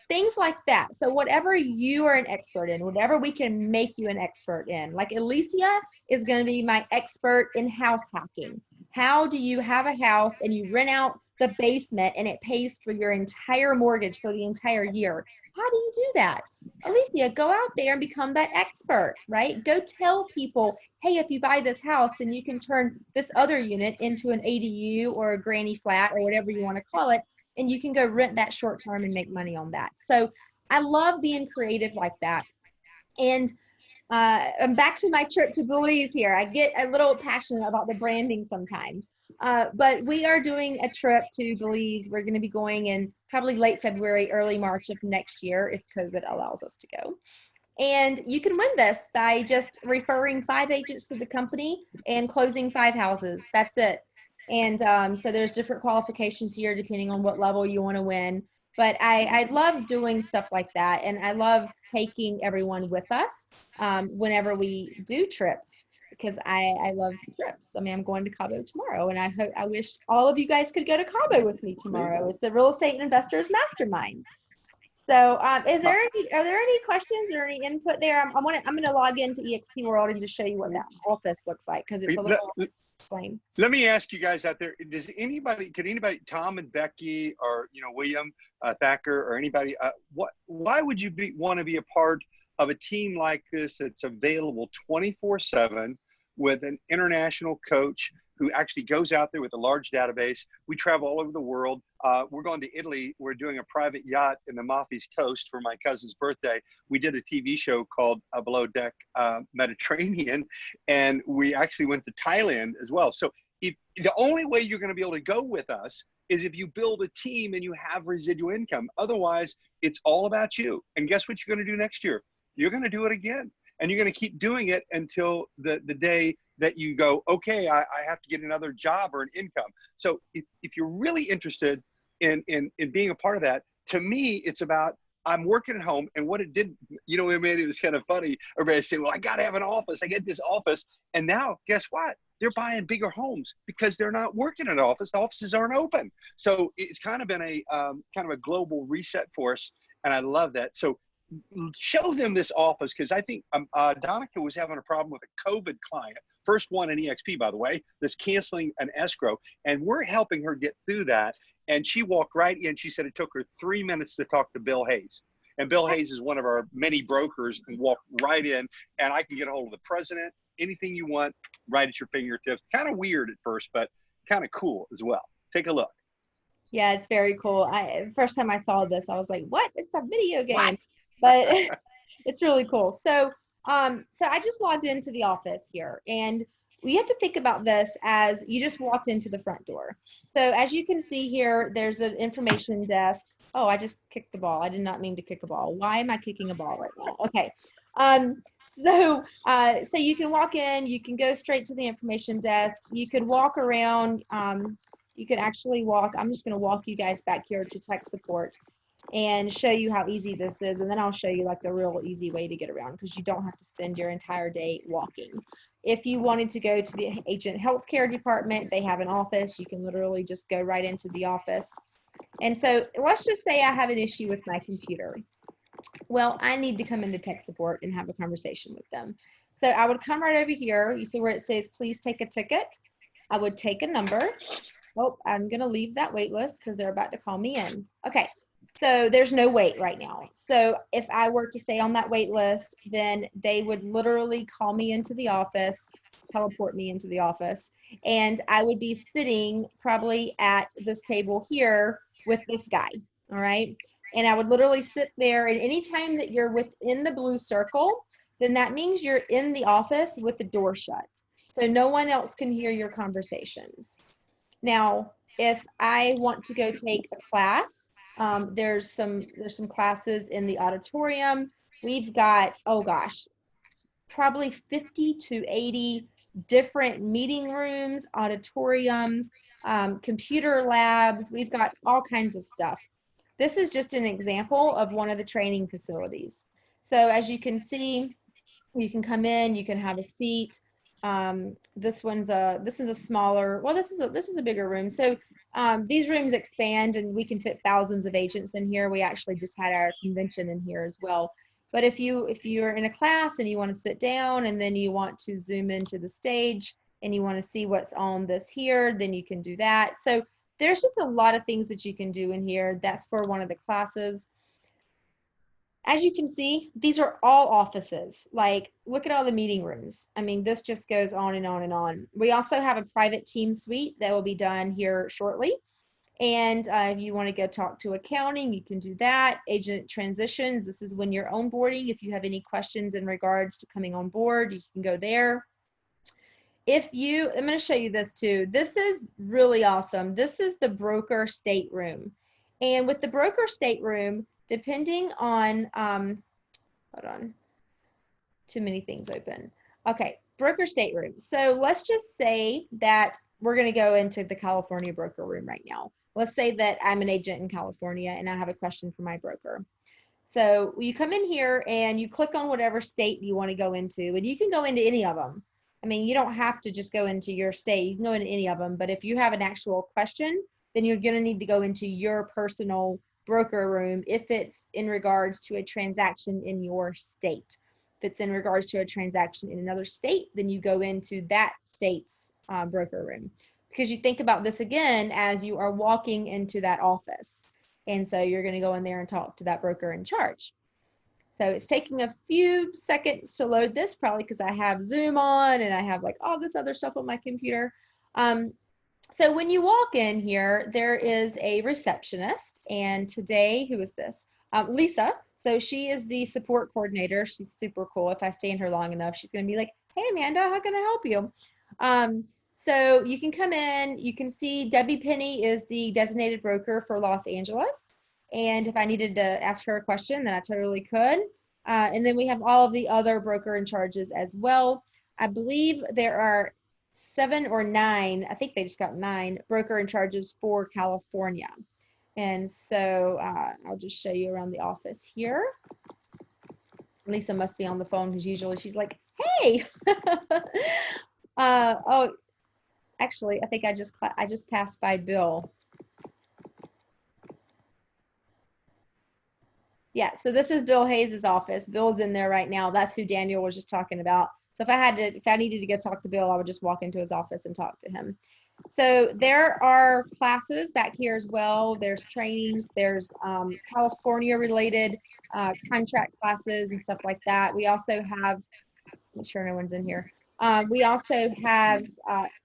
things like that. So whatever you are an expert in, whatever we can make you an expert in, like Alicia is going to be my expert in house hacking. How do you have a house and you rent out the basement and it pays for your entire mortgage for the entire year? How do you do that? Alicia, go out there and become that expert, right? Go tell people, hey, if you buy this house, then you can turn this other unit into an ADU or a granny flat or whatever you want to call it, and you can go rent that short term and make money on that. So I love being creative like that. And I'm back to my trip to Belize here. I get a little passionate about the branding sometimes. But we are doing a trip to Belize. We're going to be going in probably late February, early March of next year if COVID allows us to go. And you can win this by just referring 5 agents to the company and closing 5 houses. That's it. And so there's different qualifications here depending on what level you want to win. But I love doing stuff like that. And I love taking everyone with us whenever we do trips, because I love trips. I mean, I'm going to Cabo tomorrow, and I wish all of you guys could go to Cabo with me tomorrow. It's a real estate investors mastermind. So, are there any questions or any input there? I'm going to log into EXP World and just show you what that office looks like, because it's a little plain. Let me ask you guys out there: could anybody, Tom and Becky, or William Thacker, or anybody, why would you want to be a part of a team like this that's available 24/7 with an international coach who actually goes out there with a large database? We travel all over the world. We're going to Italy. We're doing a private yacht in the Maltese coast for my cousin's birthday. We did a TV show called Below Deck Mediterranean, and we actually went to Thailand as well. So if the only way you're going to be able to go with us is if you build a team and you have residual income. Otherwise, it's all about you. And guess what you're going to do next year? You're going to do it again. And you're going to keep doing it until the day that you go, okay, I have to get another job or an income. So if you're really interested in being a part of that, to me, it's about, I'm working at home. And what it did, it was kind of funny. Everybody say, well, I got to have an office. I get this office. And now guess what? They're buying bigger homes because they're not working in an office. The offices aren't open. So it's kind of been a kind of a global reset for us. And I love that. So show them this office, because I think Donica was having a problem with a COVID client, first one in EXP, by the way, that's canceling an escrow, and we're helping her get through that. And she walked right in. She said it took her 3 minutes to talk to Bill Hayes, and Bill Hayes is one of our many brokers, and walked right in, and I can get a hold of the president, anything you want, right at your fingertips. Kind of weird at first, but kind of cool as well. Take a look. Yeah, it's very cool. First time I saw this, I was like, what? It's a video game. What? But it's really cool. So I just logged into the office here, and we have to think about this as you just walked into the front door. So as you can see here, there's an information desk. Oh, I just kicked the ball. I did not mean to kick a ball. Why am I kicking a ball right now? Okay. So you can walk in, you can go straight to the information desk. You could walk around. You could actually walk. I'm just going to walk you guys back here to tech support and show you how easy this is. And then I'll show you like the real easy way to get around, because you don't have to spend your entire day walking. If you wanted to go to the agent healthcare department, they have an office. You can literally just go right into the office. And so let's just say I have an issue with my computer. Well, I need to come into tech support and have a conversation with them. So I would come right over here. You see where it says, please take a ticket. I would take a number. Oh, I'm going to leave that wait list because they're about to call me in. Okay. So there's no wait right now. So if I were to stay on that wait list, then they would literally call me into the office, teleport me into the office. And I would be sitting probably at this table here with this guy. All right. And I would literally sit there. And anytime that you're within the blue circle, then that means you're in the office with the door shut. So no one else can hear your conversations. Now, if I want to go take a class, there's some classes in the auditorium. We've got, oh gosh, probably 50 to 80 different meeting rooms, auditoriums, computer labs. We've got all kinds of stuff. This is just an example of one of the training facilities. So as you can see, you can come in, you can have a seat. This is a smaller, well, this is a bigger room. So these rooms expand and we can fit thousands of agents in here. We actually just had our convention in here as well. But if you're in a class and you want to sit down and then you want to zoom into the stage and you want to see what's on this here, then you can do that. So there's just a lot of things that you can do in here. That's for one of the classes. As you can see, these are all offices. Like, look at all the meeting rooms. I mean, this just goes on and on and on. We also have a private team suite that will be done here shortly. And if you want to go talk to accounting, you can do that. Agent transitions, this is when you're onboarding. If you have any questions in regards to coming on board, you can go there. I'm going to show you this too. This is really awesome. This is the broker stateroom. And with the broker stateroom, depending on, hold on, too many things open. Okay, broker stateroom. So let's just say that we're going to go into the California broker room right now. Let's say that I'm an agent in California and I have a question for my broker. So you come in here and you click on whatever state you want to go into, and you can go into any of them. I mean, you don't have to just go into your state. You can go into any of them. But if you have an actual question, then you're going to need to go into your personal broker room if it's in regards to a transaction in your state. If it's in regards to a transaction in another state, then you go into that state's broker room. Because you think about this again as you are walking into that office. And so you're going to go in there and talk to that broker in charge. So it's taking a few seconds to load this, probably because I have Zoom on and I have like all this other stuff on my computer. So when you walk in here, there is a receptionist. And today, who is this? Lisa. So she is the support coordinator. She's super cool. If I stay in her long enough, she's going to be like, hey, Amanda, how can I help you? So you can come in, you can see Debbie Penny is the designated broker for Los Angeles. And if I needed to ask her a question, then I totally could. And then we have all of the other broker in charges as well. I believe there are 7 or 9, I think they just got 9 broker in charges for California. And so I'll just show you around the office here. Lisa must be on the phone because usually she's like, hey. Oh, actually, I think I just passed by Bill. Yeah, so this is Bill Hayes's office. Bill's in there right now. That's who Daniel was just talking about. So if I needed to go talk to Bill, I would just walk into his office and talk to him. So there are classes back here as well. There's trainings, there's California related contract classes and stuff like that. We also have, make sure no one's in here. We also have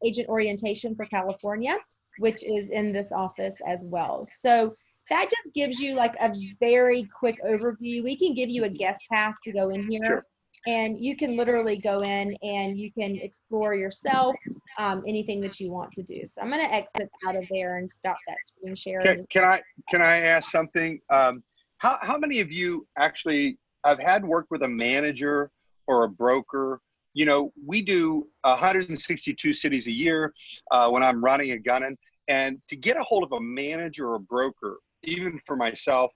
agent orientation for California, which is in this office as well. So that just gives you like a very quick overview. We can give you a guest pass to go in here. Sure. And you can literally go in and you can explore yourself, anything that you want to do. So I'm going to exit out of there and stop that screen sharing. Can I ask something? How many of you actually have had work with a manager or a broker? You know, we do 162 cities a year when I'm running and gunning. And to get a hold of a manager or a broker, even for myself,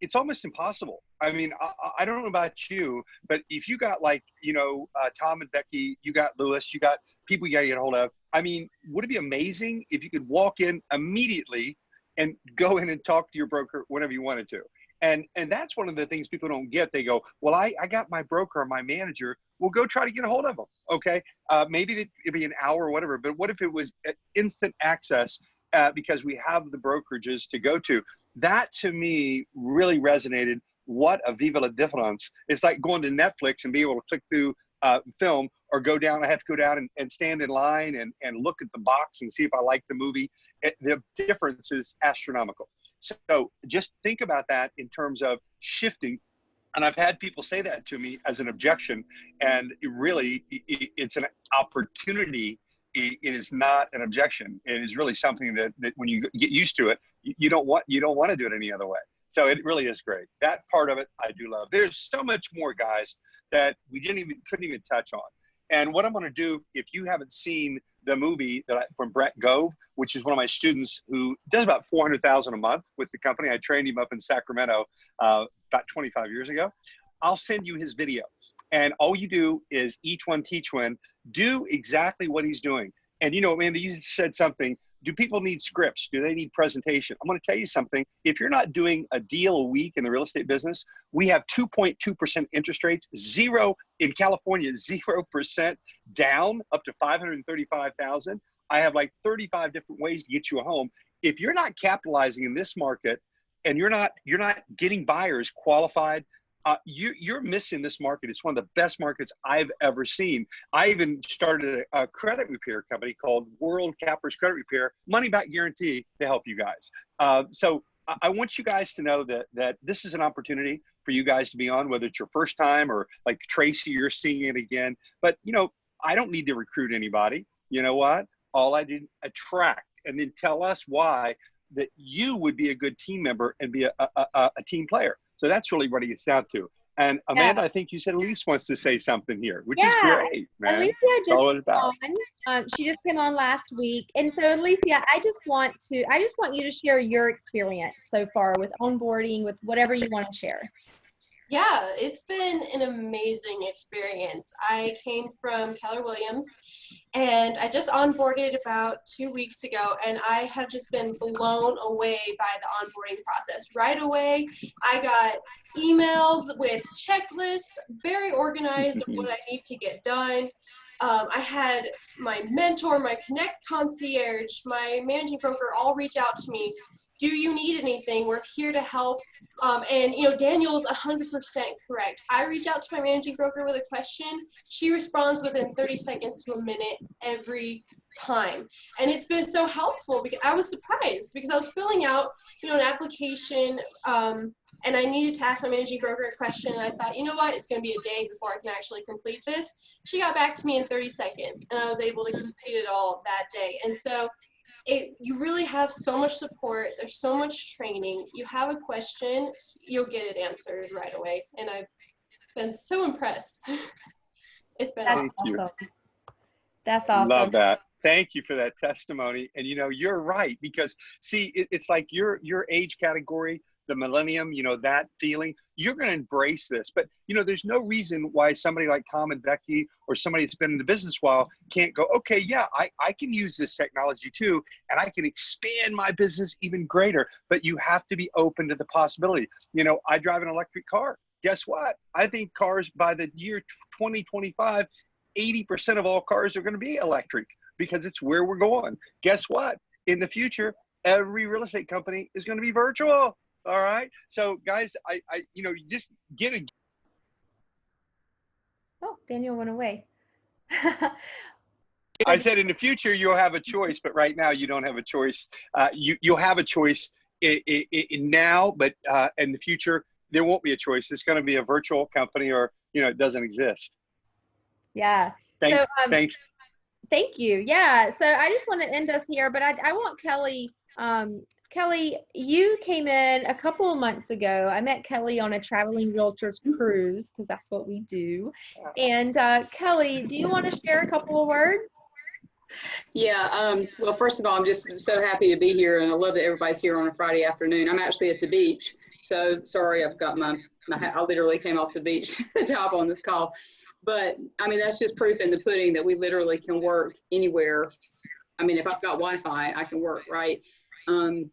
it's almost impossible. I mean, I don't know about you, but if you got like, you know, Tom and Becky, you got Lewis, you got people you got to get a hold of. I mean, would it be amazing if you could walk in immediately and go in and talk to your broker whenever you wanted to? And that's one of the things people don't get. They go, well, I got my broker or my manager. Well, go try to get a hold of them. Okay. Maybe it'd be an hour or whatever, but what if it was instant access because we have the brokerages to go to? That to me really resonated. What a viva la difference. It's like going to Netflix and be able to click through film, or go down. I have to go down and stand in line and look at the box and see if I like the movie. The difference is astronomical. So just think about that in terms of shifting. And I've had people say that to me as an objection, and it's an opportunity. It is not an objection. It is really something that when you get used to it, you don't want to do it any other way. So it really is great. That part of it I do love. There's so much more, guys, that we couldn't even touch on. And what I'm going to do, if you haven't seen the movie from Brett Gove, which is one of my students who does about $400,000 a month with the company. I trained him up in Sacramento about 25 years ago. I'll send you his video. And all you do is each one teach one, do exactly what he's doing. And you know, Amanda, you said something. Do people need scripts? Do they need presentation? I'm going to tell you something. If you're not doing a deal a week in the real estate business, we have 2.2% interest rates, zero in California, 0% down up to 535,000. I have like 35 different ways to get you a home. If you're not capitalizing in this market and you're not getting buyers qualified, you're missing this market. It's one of the best markets I've ever seen. I even started a credit repair company called World Cappers Credit Repair, money back guarantee to help you guys. So I want you guys to know that this is an opportunity for you guys to be on, whether it's your first time or like Tracy, you're seeing it again. But you know, I don't need to recruit anybody. You know what? All I did, attract, and then tell us why that you would be a good team member and be a team player. So that's really what it gets down to. And Amanda, I think you said Elise wants to say something here, which is great, man. Alicia just came on. She just came on last week. And so Alicia, I just want you to share your experience so far with onboarding, with whatever you want to share. Yeah, it's been an amazing experience. I came from Keller Williams and I just onboarded about 2 weeks ago, and I have just been blown away by the onboarding process. Right away, I got emails with checklists, very organized of what I need to get done. I had my mentor, my Connect concierge, my managing broker all reach out to me. Do you need anything? We're here to help. And you know, Daniel's 100% correct. I reach out to my managing broker with a question. She responds within 30 seconds to a minute every time. And it's been so helpful because I was surprised because I was filling out, you know, an application, and I needed to ask my managing broker a question, and I thought, you know what, it's going to be a day before I can actually complete this. She got back to me in 30 seconds, and I was able to complete it all that day. And so you really have so much support. There's so much training. You have a question, you'll get it answered right away. And I've been so impressed. It's been awesome. That's awesome. Love that. Thank you for that testimony. And you know, you're right, because see, it's like your age category, the millennium, you know, that feeling, you're going to embrace this. But, you know, there's no reason why somebody like Tom and Becky or somebody that's been in the business a while can't go, okay, yeah, I can use this technology too, and I can expand my business even greater. But you have to be open to the possibility. You know, I drive an electric car. Guess what? I think cars by the year 2025, 80% of all cars are going to be electric because it's where we're going. Guess what? In the future, every real estate company is going to be virtual. All right. So guys, you know, just get a. Oh, Daniel went away. I said in the future, you'll have a choice, but right now you don't have a choice. You'll have a choice now, but in the future, there won't be a choice. It's going to be a virtual company, or, you know, it doesn't exist. Yeah. Thanks. Thank you. Yeah. So I just want to end us here, but I want Kelly, Kelly, you came in a couple of months ago. I met Kelly on a traveling realtors cruise, because that's what we do. And Kelly, do you want to share a couple of words? Yeah, well, first of all, I'm just so happy to be here, and I love that everybody's here on a Friday afternoon. I'm actually at the beach, so sorry, I've got my I literally came off the beach to hop on this call. But I mean, that's just proof in the pudding that we literally can work anywhere. I mean, if I've got Wi-Fi, I can work, right? I'm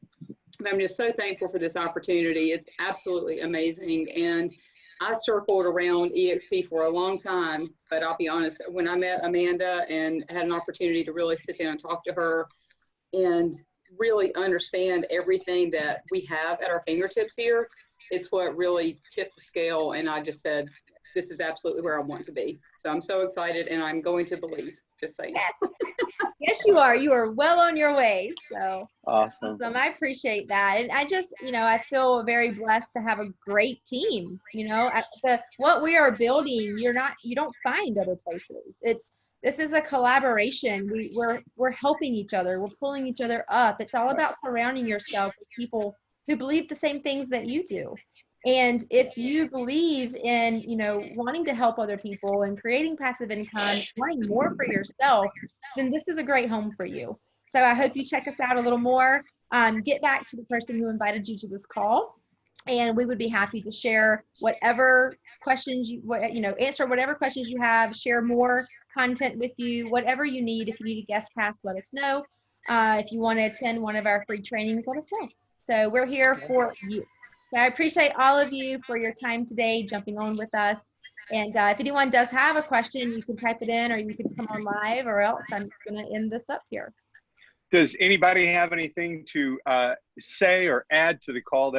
just so thankful for this opportunity. It's absolutely amazing. And I circled around EXP for a long time, but I'll be honest, when I met Amanda and had an opportunity to really sit down and talk to her and really understand everything that we have at our fingertips here, it's what really tipped the scale. And I just said, this is absolutely where I want to be. So I'm so excited, and I'm going to Belize, just saying. Yes. Yes, you are. You are well on your way. So Awesome. I appreciate that. And I just, I feel very blessed to have a great team. What we are building, you don't find other places. This is a collaboration. We're helping each other. We're pulling each other up. It's all about surrounding yourself with people who believe the same things that you do. And if you believe in, wanting to help other people and creating passive income, wanting more for yourself, then this is a great home for you. So I hope you check us out a little more. Get back to the person who invited you to this call, and we would be happy to share whatever questions answer whatever questions you have, share more content with you, whatever you need. If you need a guest pass, let us know. If you want to attend one of our free trainings, let us know. So we're here for you. So I appreciate all of you for your time today, jumping on with us. And if anyone does have a question, you can type it in, or you can come on live, or else I'm just going to end this up here. Does anybody have anything to say or add to the call?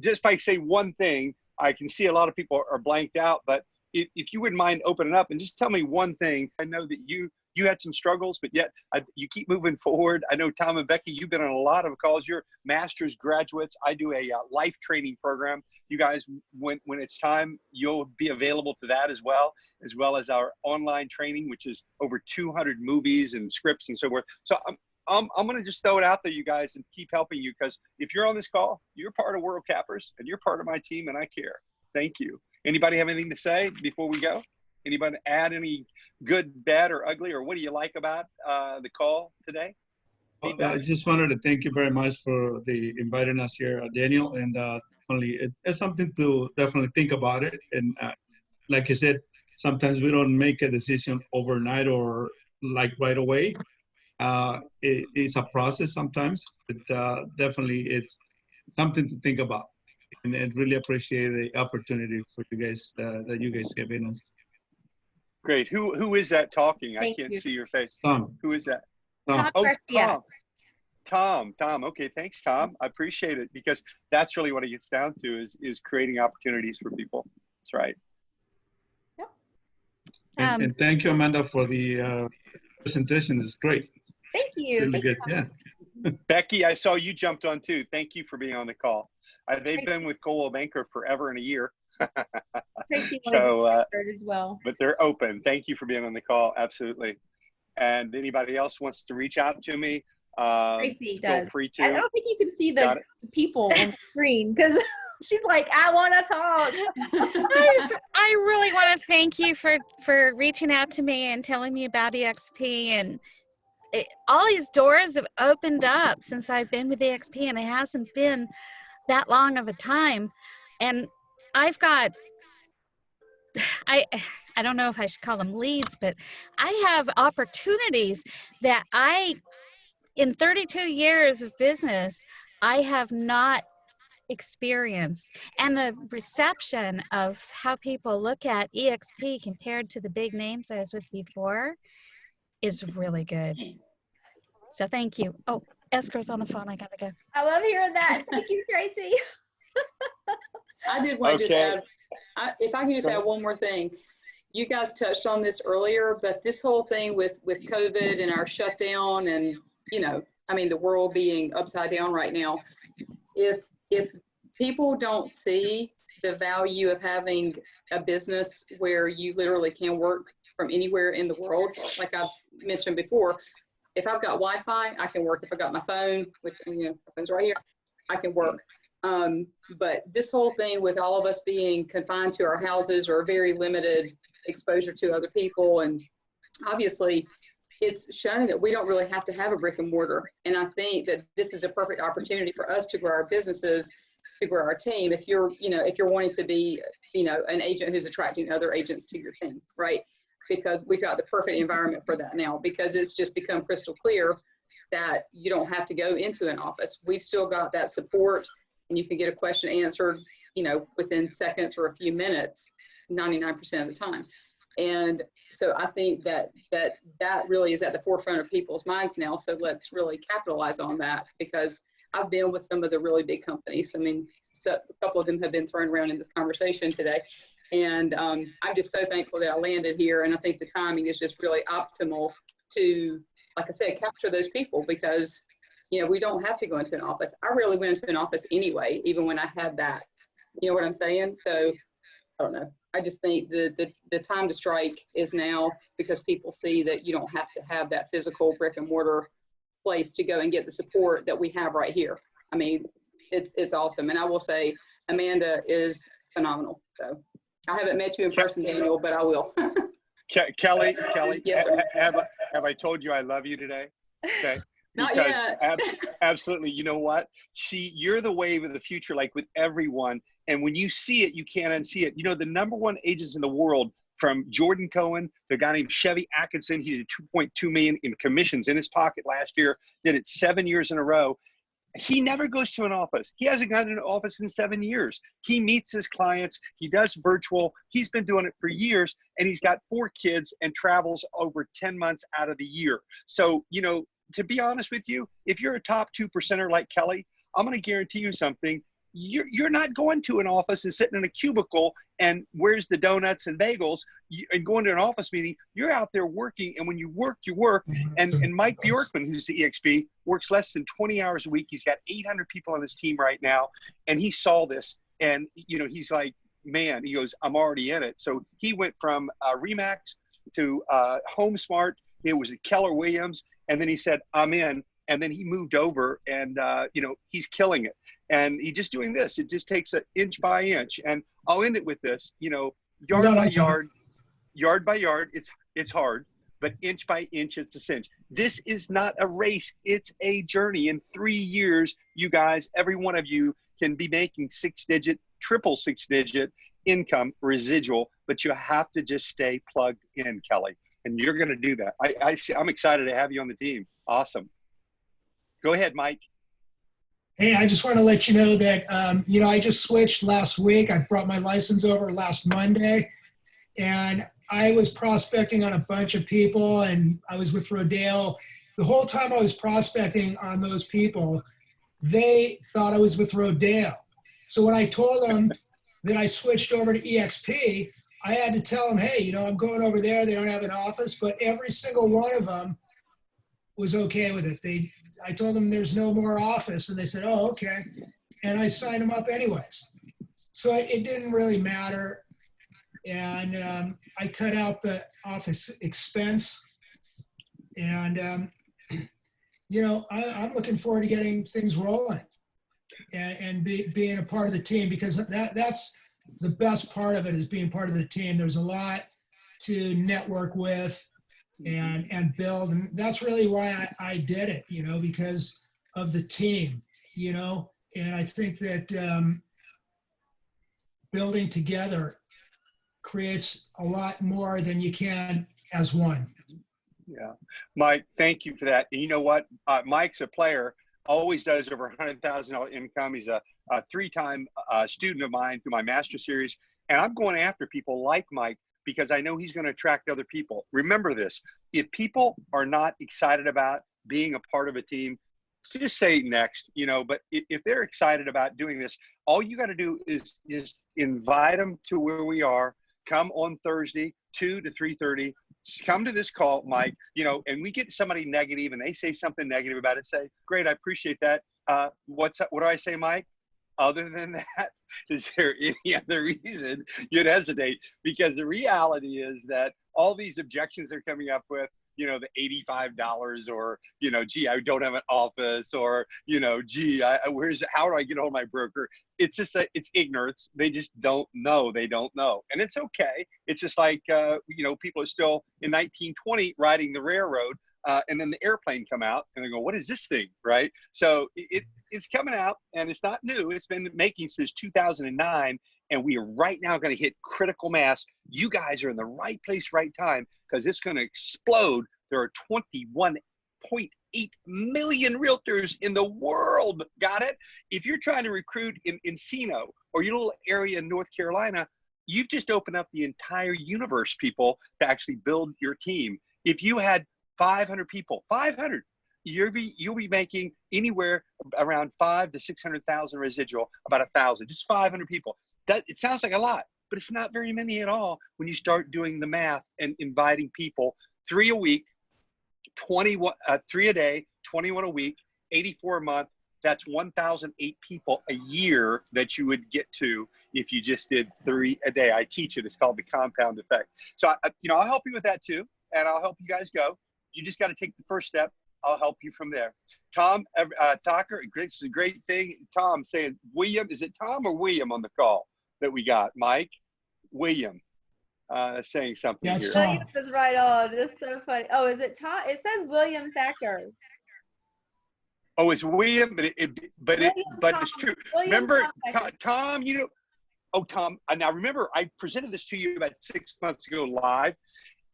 Just if I say one thing, I can see a lot of people are blanked out, but if you wouldn't mind opening up and just tell me one thing. I know that you had some struggles, but yet you keep moving forward. I know Tom and Becky, you've been on a lot of calls. You're master's graduates. I do a life training program. You guys, when it's time, you'll be available to that as well as our online training, which is over 200 movies and scripts and so forth. So I'm going to just throw it out there, you guys, and keep helping you, because if you're on this call, you're part of World Cappers and you're part of my team, and I care. Thank you. Anybody have anything to say before we go? Anybody add any good, bad, or ugly, or what do you like about the call today? Well, I just wanted to thank you very much for inviting us here, Daniel, and it's something to definitely think about it. And like you said, sometimes we don't make a decision overnight or like right away. It's a process sometimes, but definitely it's something to think about. And I really appreciate the opportunity for you guys that you guys have given us. Great. Who is that talking? Thank I can't you. see your face. Tom. Who is that? Tom. Oh, Yeah. Tom. Okay, thanks, Tom. I appreciate it, because that's really what it gets down to is creating opportunities for people. That's right. Yep. And thank you, Amanda, for the presentation. It's great. Thank you. Really good. Yeah. Becky, I saw you jumped on too. Thank you for being on the call. They've been with Coldwell Banker forever and a year. So, as well. but they're open. Thank you for being on the call. Absolutely. And anybody else wants to reach out to me, Tracy feel does. free to. I don't think you can see the people on the screen, because she's like, I want to talk. I really want to thank you for reaching out to me and telling me about EXP. And all these doors have opened up since I've been with EXP, and it hasn't been that long of a time. And I've got, I don't know if I should call them leads, but I have opportunities that in 32 years of business, I have not experienced. And the reception of how people look at EXP compared to the big names I was with before is really good. So thank you. Oh, escrow's on the phone. I gotta go. I love hearing that. Thank you, Tracy. I did want to just add, if I can just add one more thing. You guys touched on this earlier, but this whole thing with COVID and our shutdown and, the world being upside down right now, if people don't see the value of having a business where you literally can work from anywhere in the world, like I've mentioned before, if I've got Wi-Fi, I can work. If I've got my phone, which, phone's right here, I can work. But this whole thing with all of us being confined to our houses or very limited exposure to other people, and obviously it's showing that we don't really have to have a brick and mortar. And I think that this is a perfect opportunity for us to grow our businesses, to grow our team. If you're wanting to be, an agent who's attracting other agents to your team, right? Because we've got the perfect environment for that now, because it's just become crystal clear that you don't have to go into an office. We've still got that support, and you can get a question answered, within seconds or a few minutes, 99% of the time. And so I think that really is at the forefront of people's minds now. So let's really capitalize on that, because I've been with some of the really big companies. So a couple of them have been thrown around in this conversation today. And I'm just so thankful that I landed here. And I think the timing is just really optimal to, like I said, capture those people, because, you know, we don't have to go into an office. I really went into an office anyway, even when I had that, you know what I'm saying? So I don't know. I just think the time to strike is now, because people see that you don't have to have that physical brick and mortar place to go and get the support that we have right here. I mean, it's awesome. And I will say, Amanda is phenomenal. So I haven't met you in person, Daniel, but I will. Kelly, Yes, sir. have I told you I love you today? Okay. Not yet. Absolutely. You know what? You're the wave of the future, like with everyone. And when you see it, you can't unsee it. You know, the #1 agents in the world, from Jordan Cohen, the guy named Chevy Atkinson, he did 2.2 million in commissions in his pocket last year, did it 7 years in a row. He never goes to an office. He hasn't gone to an office in 7 years. He meets his clients. He does virtual. He's been doing it for years, and he's got 4 kids and travels over 10 months out of the year. So, you know, to be honest with you, if you're a top 2%er like Kelly, I'm going to guarantee you something. You're not going to an office and sitting in a cubicle and where's the donuts and bagels and going to an office meeting. You're out there working, and when you work, you work. And Mike Bjorkman, who's the EXP, works less than 20 hours a week. He's got 800 people on his team right now, and he saw this, and you know, he's like, man, he goes, I'm already in it. So he went from Remax to HomeSmart. It was at Keller Williams, and then he said, I'm in. And then he moved over, and you know, he's killing it. And he's just doing this. It just takes an inch by inch. And I'll end it with this. You know, yard by yard, it's hard, but inch by inch, it's a cinch. This is not a race. It's a journey. In 3 years, you guys, every one of you can be making 6-digit, triple 6-digit income residual, but you have to just stay plugged in, Kelly. And you're going to do that. I'm excited to have you on the team. Awesome. Go ahead, Mike. Hey, I just want to let you know that, you know, I just switched last week. I brought my license over last Monday, and I was prospecting on a bunch of people, and I was with Rodale. The whole time I was prospecting on those people, they thought I was with Rodale. So when I told them that I switched over to EXP, I had to tell them, hey, you know, I'm going over there. They don't have an office, but every single one of them was okay with it. I told them there's no more office, and they said, oh, okay. And I signed them up anyways. So it didn't really matter. And I cut out the office expense. And, you know, I'm looking forward to getting things rolling and being a part of the team, because that's the best part of it, is being part of the team. There's a lot to network with and build, and that's really why I did it, you know, because of the team, you know. And I think that building together creates a lot more than you can as one. Yeah, Mike, thank you for that. And you know what, Mike's a player, always does over $100,000 income. He's a 3-time student of mine through my master series, and I'm going after people like Mike, because I know he's going to attract other people. Remember this, if people are not excited about being a part of a team, just say next, you know. But if they're excited about doing this, all you got to do is just invite them to where we are. Come on Thursday, 2 to 3:30. Come to this call, Mike, you know, and we get somebody negative and they say something negative about it, say, great, I appreciate that. What do I say, Mike? Other than that, is there any other reason you'd hesitate? Because the reality is that all these objections they're coming up with, you know, the $85, or, you know, gee, I don't have an office, or, you know, gee, how do I get hold of my broker? It's just that it's ignorance. They just don't know. They don't know. And it's okay. It's just like, you know, people are still in 1920 riding the railroad, and then the airplane come out and they go, what is this thing, right? So it's coming out, and it's not new. It's been making since 2009, and we are right now going to hit critical mass. You guys are in the right place, right time, because it's going to explode. There are 21.8 million realtors in the world. Got it? If you're trying to recruit in Encino or your little area in North Carolina, you've just opened up the entire universe, people, to actually build your team. If you had 500 people, 500, you'll be making anywhere around 500,000 to 600,000 residual, about 1,000, just 500 people. That, it sounds like a lot, but it's not very many at all when you start doing the math and inviting people 3 a week, 21, 3 a day, 21 a week, 84 a month. That's 1,008 people a year that you would get to if you just did 3 a day. I teach it. It's called the compound effect. So, I'll help you with that too, and I'll help you guys go. You just got to take the first step. I'll help you from there. Tom Tucker, it's a great thing. Tom saying, William, is it Tom or William on the call that we got? Mike, William, saying something Yeah, it's here. Tom. William is right on. That's so funny. Oh, is it Tom? It says William Thacker. Oh, it's William, but it's true. Remember, Tom, Tom, now remember, I presented this to you about 6 months ago live,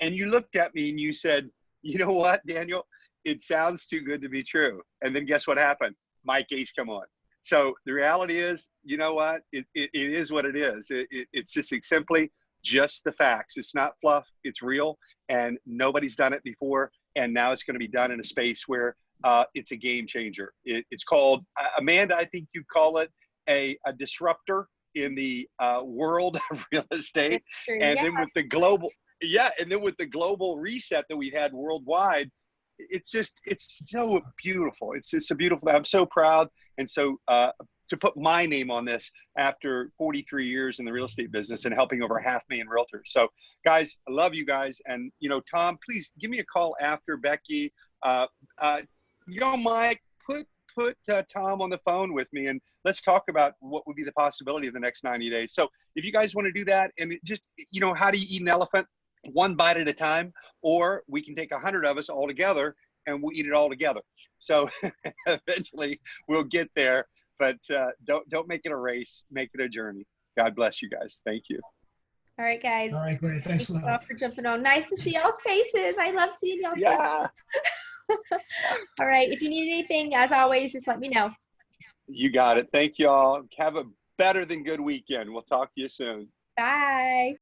and you looked at me and you said, you know what, Daniel, it sounds too good to be true. And then guess what happened? Mike Ace come on. So the reality is, you know what, it is what it is. It's just simply just the facts. It's not fluff, it's real, and nobody's done it before. And now it's going to be done in a space where it's a game changer. It's called, Amanda, I think you call it a disruptor in the world of real estate. And then with the global, and then with the global reset that we've had worldwide, it's so beautiful. It's just a beautiful, I'm so proud. And so to put my name on this after 43 years in the real estate business and helping over 500,000 realtors. So guys, I love you guys. And, Tom, please give me a call after Becky. Mike, put Tom on the phone with me and let's talk about what would be the possibility of the next 90 days. So if you guys want to do that, and just, how do you eat an elephant? One bite at a time, or we can take 100 of us all together and we'll eat it all together. So eventually we'll get there, but don't make it a race, make it a journey. God bless you guys. Thank you. All right, guys. All right, great. Thanks a lot. Thanks for jumping on. Nice to see y'all's faces. I love seeing y'all's Yeah. faces. All right. If you need anything, as always, just let me know. You got it. Thank you all. Have a better than good weekend. We'll talk to you soon. Bye.